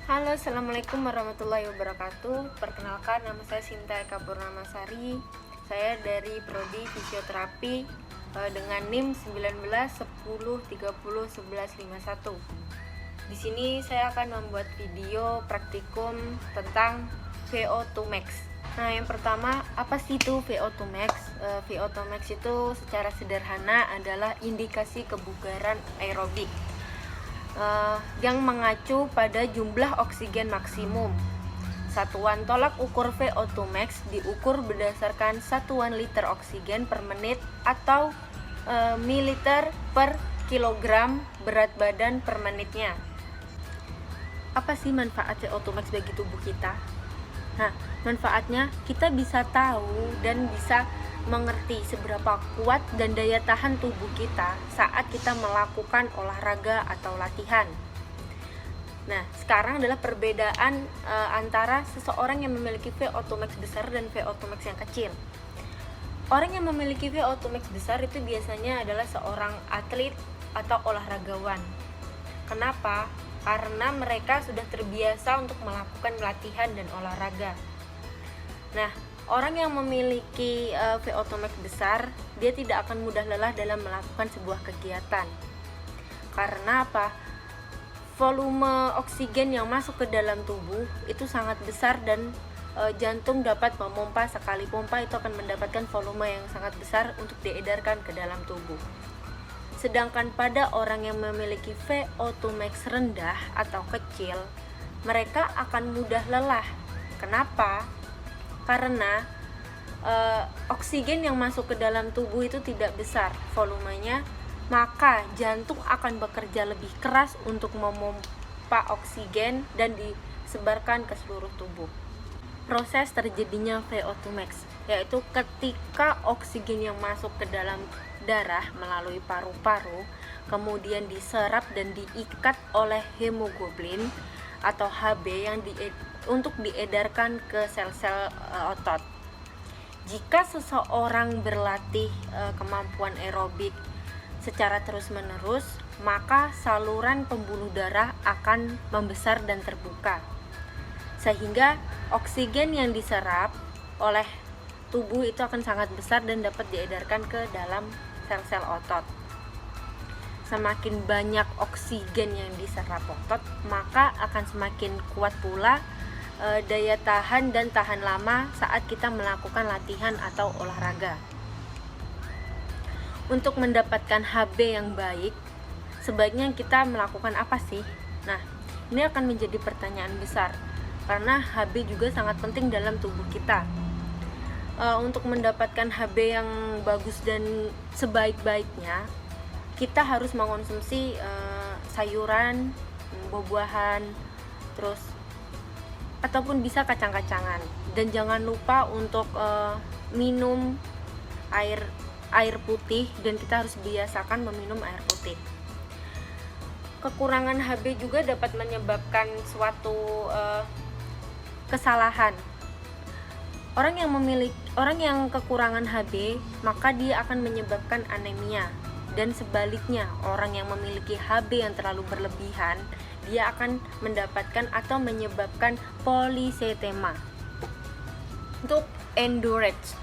Halo, assalamualaikum warahmatullahi wabarakatuh. Perkenalkan, nama saya Sinta Eka Purnamasari. Saya dari Prodi Fisioterapi dengan NIM 1910301151. Di sini saya akan membuat video praktikum tentang VO2 max. Nah, yang pertama, apa sih itu VO2 max? VO2 max itu secara sederhana adalah indikasi kebugaran aerobik yang mengacu pada jumlah oksigen maksimum. Satuan tolak ukur VO2 max diukur berdasarkan satuan liter oksigen per menit atau mililiter per kilogram berat badan per menitnya. Apa sih manfaat VO2 max bagi tubuh kita? Nah, manfaatnya kita bisa tahu dan bisa mengerti seberapa kuat dan daya tahan tubuh kita saat kita melakukan olahraga atau latihan. Nah, sekarang adalah perbedaan antara seseorang yang memiliki VO2 max besar dan VO2 max yang kecil. Orang yang memiliki VO2 max besar itu biasanya adalah seorang atlet atau olahragawan. Kenapa? Karena mereka sudah terbiasa untuk melakukan latihan dan olahraga. Nah, orang yang memiliki VO2 max besar, dia tidak akan mudah lelah dalam melakukan sebuah kegiatan. Karena apa? Volume oksigen yang masuk ke dalam tubuh itu sangat besar dan jantung dapat memompa, sekali pompa itu akan mendapatkan volume yang sangat besar untuk diedarkan ke dalam tubuh. Sedangkan pada orang yang memiliki VO2 max rendah atau kecil, mereka akan mudah lelah. Kenapa? Karena oksigen yang masuk ke dalam tubuh itu tidak besar volumenya, maka jantung akan bekerja lebih keras untuk memompa oksigen dan disebarkan ke seluruh tubuh. Proses terjadinya VO2 max yaitu ketika oksigen yang masuk ke dalam darah melalui paru-paru kemudian diserap dan diikat oleh hemoglobin atau Hb yang untuk diedarkan ke sel-sel otot. Jika seseorang berlatih kemampuan aerobik secara terus-menerus, maka saluran pembuluh darah akan membesar dan terbuka, sehingga oksigen yang diserap oleh tubuh itu akan sangat besar dan dapat diedarkan ke dalam sel-sel otot. Semakin banyak oksigen yang diserap otot, maka akan semakin kuat pula daya tahan dan tahan lama saat kita melakukan latihan atau olahraga. Untuk mendapatkan Hb yang baik, sebaiknya kita melakukan apa sih? Nah, ini akan menjadi pertanyaan besar karena Hb juga sangat penting dalam tubuh kita. Untuk mendapatkan Hb yang bagus dan sebaik-baiknya, kita harus mengonsumsi sayuran, buah-buahan, terus ataupun bisa kacang-kacangan. Dan jangan lupa untuk minum air putih, dan kita harus biasakan meminum air putih. Kekurangan Hb juga dapat menyebabkan suatu kesalahan. Orang yang kekurangan Hb, maka dia akan menyebabkan anemia. Dan sebaliknya, orang yang memiliki Hb yang terlalu berlebihan, dia akan mendapatkan atau menyebabkan polisetema. Untuk endurance,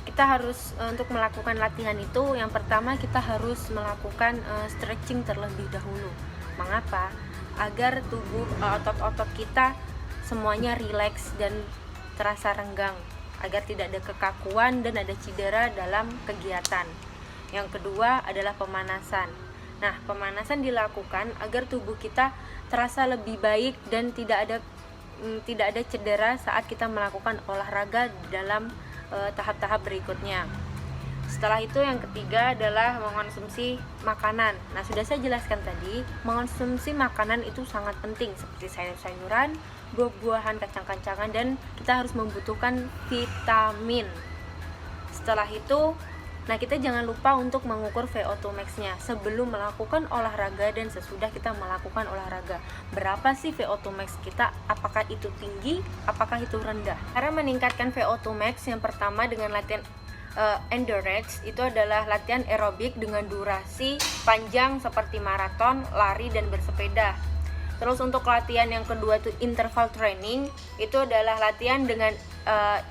kita harus untuk melakukan latihan itu, yang pertama kita harus melakukan stretching terlebih dahulu. Mengapa? Agar tubuh otot-otot kita semuanya rileks dan terasa renggang, agar tidak ada kekakuan dan ada cedera dalam kegiatan. Yang kedua adalah pemanasan. Nah, pemanasan dilakukan agar tubuh kita terasa lebih baik dan tidak ada cedera saat kita melakukan olahraga dalam tahap-tahap berikutnya. Setelah itu yang ketiga adalah mengonsumsi makanan. Nah, sudah saya jelaskan tadi, mengonsumsi makanan itu sangat penting seperti sayur-sayuran, buah-buahan, kacang-kacangan, dan kita harus membutuhkan vitamin. Setelah itu, nah kita jangan lupa untuk mengukur VO2 max-nya sebelum melakukan olahraga dan sesudah kita melakukan olahraga. Berapa sih VO2 max kita? Apakah itu tinggi? Apakah itu rendah? Cara meningkatkan VO2 max, yang pertama dengan latihan endurance, itu adalah latihan aerobik dengan durasi panjang seperti maraton, lari, dan bersepeda. Terus untuk latihan yang kedua itu interval training, itu adalah latihan dengan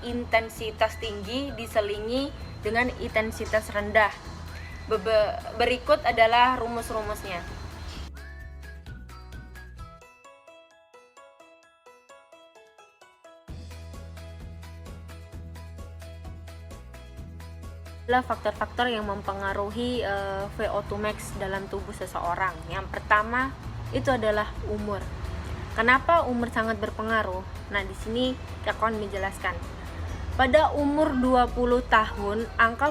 intensitas tinggi diselingi dengan intensitas rendah. Berikut adalah rumus-rumusnya. Adalah faktor-faktor yang mempengaruhi VO2 max dalam tubuh seseorang. Yang pertama itu adalah umur. Kenapa umur sangat berpengaruh? Nah, di sini aku akan menjelaskan. Pada umur 20 tahun, angka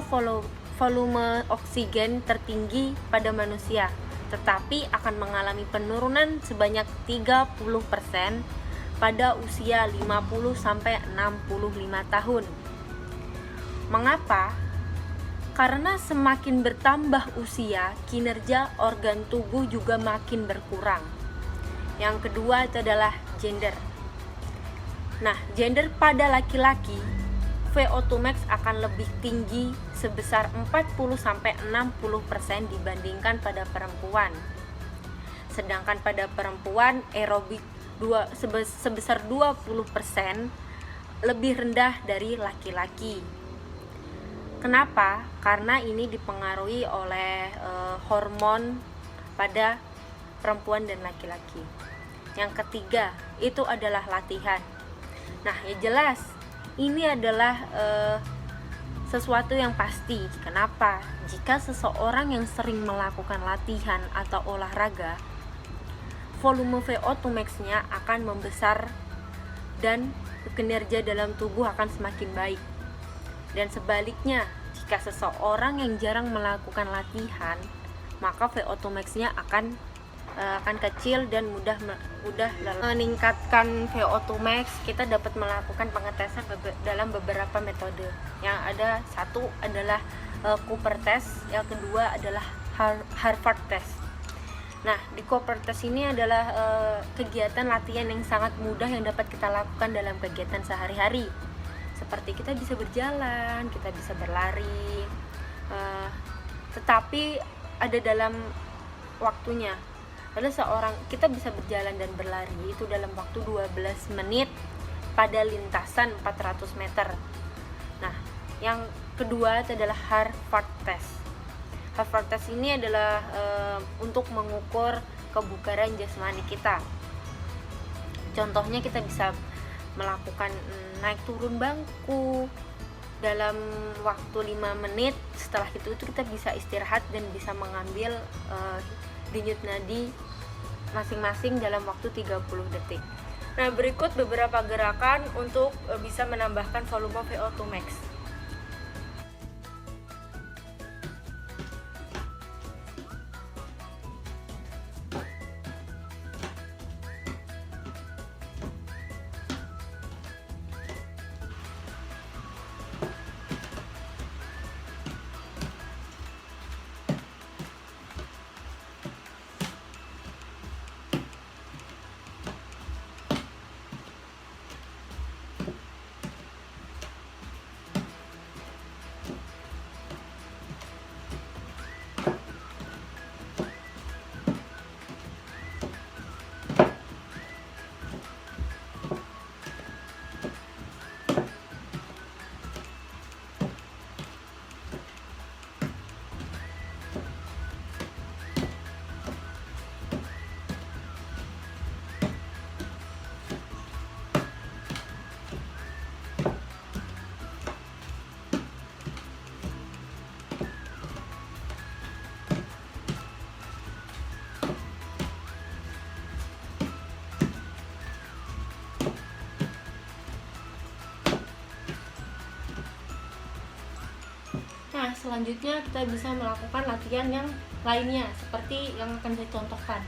volume oksigen tertinggi pada manusia, tetapi akan mengalami penurunan sebanyak 30% pada usia 50 sampai 65 tahun. Mengapa? Karena semakin bertambah usia, kinerja organ tubuh juga makin berkurang. Yang kedua itu adalah gender. Nah, gender pada laki-laki, VO2 max akan lebih tinggi sebesar 40-60% dibandingkan pada perempuan. Sedangkan pada perempuan, aerobik sebesar 20% lebih rendah dari laki-laki. Kenapa? Karena ini dipengaruhi oleh hormon pada perempuan dan laki-laki. Yang ketiga, itu adalah latihan. Nah, ya jelas, ini adalah sesuatu yang pasti. Kenapa? Jika seseorang yang sering melakukan latihan atau olahraga, volume VO2 max-nya akan membesar dan kinerja dalam tubuh akan semakin baik. Dan sebaliknya, jika seseorang yang jarang melakukan latihan, maka VO2 max-nya akan kecil dan mudah meningkatkan VO2 max. Kita dapat melakukan pengetesan dalam beberapa metode. Yang ada satu adalah Cooper test, yang kedua adalah Harvard test. Nah, di Cooper test ini adalah kegiatan latihan yang sangat mudah yang dapat kita lakukan dalam kegiatan sehari-hari. Seperti kita bisa berjalan, kita bisa berlari, tetapi ada dalam waktunya. Kita bisa berjalan dan berlari itu dalam waktu 12 menit pada lintasan 400 meter. Nah, yang kedua itu adalah Harvard test. Harvard test ini adalah untuk mengukur kebugaran jasmani kita. Contohnya kita bisa melakukan naik turun bangku dalam waktu 5 menit. Setelah itu kita bisa istirahat dan bisa mengambil denyut nadi masing-masing dalam waktu 30 detik. Nah, berikut beberapa gerakan untuk bisa menambahkan volume VO2 max. Nah, selanjutnya kita bisa melakukan latihan yang lainnya seperti yang akan saya contohkan.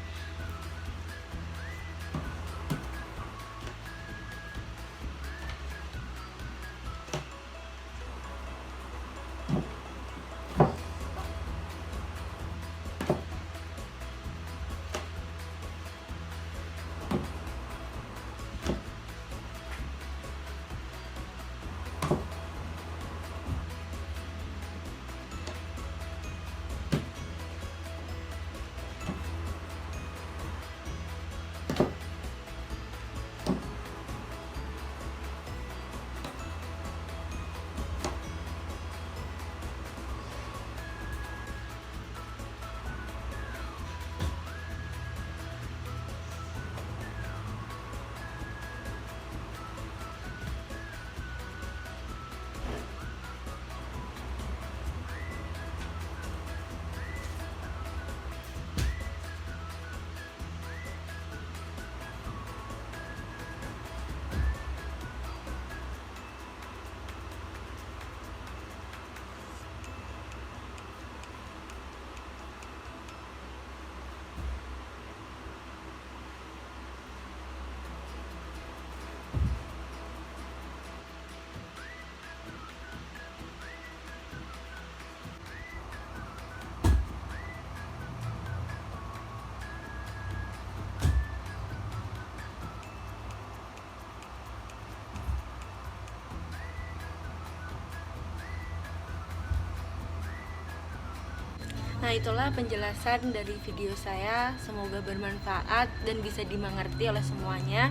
Nah, itulah penjelasan dari video saya. Semoga bermanfaat dan bisa dimengerti oleh semuanya.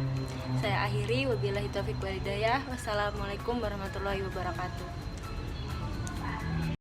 Saya akhiri, wabillahi taufiq walhidayah. Wassalamualaikum warahmatullahi wabarakatuh.